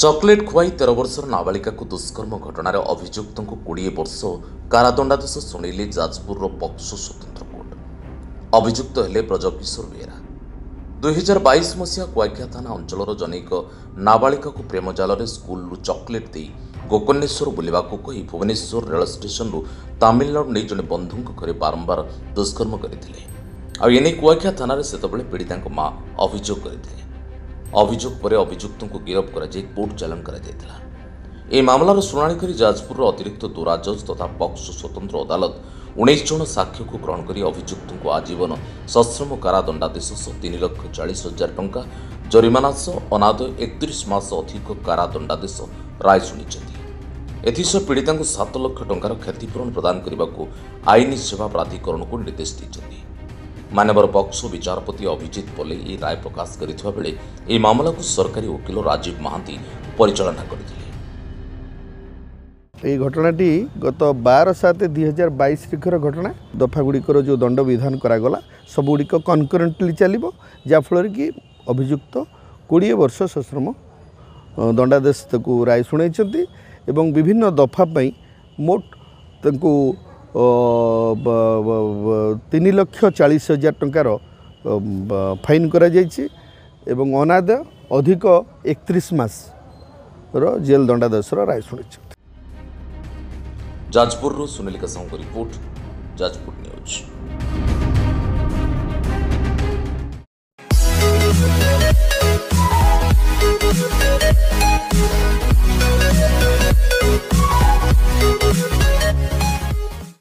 Chocolate खुआई 13 वर्षर नाबालिका को दुष्कर्म घटनार अभियुक्त को 20 वर्ष कारादंडादेश शुणिले जाजपुर पक्सो स्वतंत्र कोर्ट। अभियुक्त हेले ब्रजकिशोर बेहेरा। 2022 मसीहा कुआखिया थाना अंचल जनैक नाबालिका को प्रेम जाल स्कूल चॉकलेट दे गोकर्णेश्वर बुलवाक कही भुवनेश्वर रेल स्टेशन तमिलनाडु नहीं जड़े बंधु घरे बारंबार दुष्कर्म करते कुआखिया थाना से पीड़िता मां अभियोग करते। अभियोग पर अभियुक्त को गिरफ्त कर कोर्ट चालान कर मामलार शुणाणी कर जाजपुर अतिरिक्त दोरा जज तथा पक्सो स्वतंत्र अदालत 19 जन साक्ष्य को ग्रहण कर अभियुक्त को आजीवन सश्रम कारादंडादेश 3,40,000 टंका जरिमाना सह अनाद 31 मास अधिक कारादंडादेश राय शुणी। एथिसह पीड़िता को 7 लाख टंकार क्षतिपूरण प्रदान करने को आईन सेवा प्राधिकरण को निर्देश देते। मानवर पक्सो विचारपति अभिजित पले यह राय प्रकाश करथिबा बेले यह मामला को सरकारी वकील राजीव महांती परिचालना करथिले। এই ঘটনাটি গত 12/7/2022 ঘটনা দফাগুড়িকর যে দণ্ড বিধান করাগলা সবুড়িক কনকরেন্টলি চালিব যাফଳରେ कि অভিযুক্ত 20 वर्ष सश्रम दंडादेश ताकू राय शुणाइछन्ति एवं विभिन्न दफा पई मोट ताकू 3,40,000 टंकार फाइन करा जायछि एवं अनाद अधिक 31 मास जेल दंडादेश राय शुणाइछन्ति। जाजपुर सुनील का रिपोर्ट, जाजपुर न्यूज।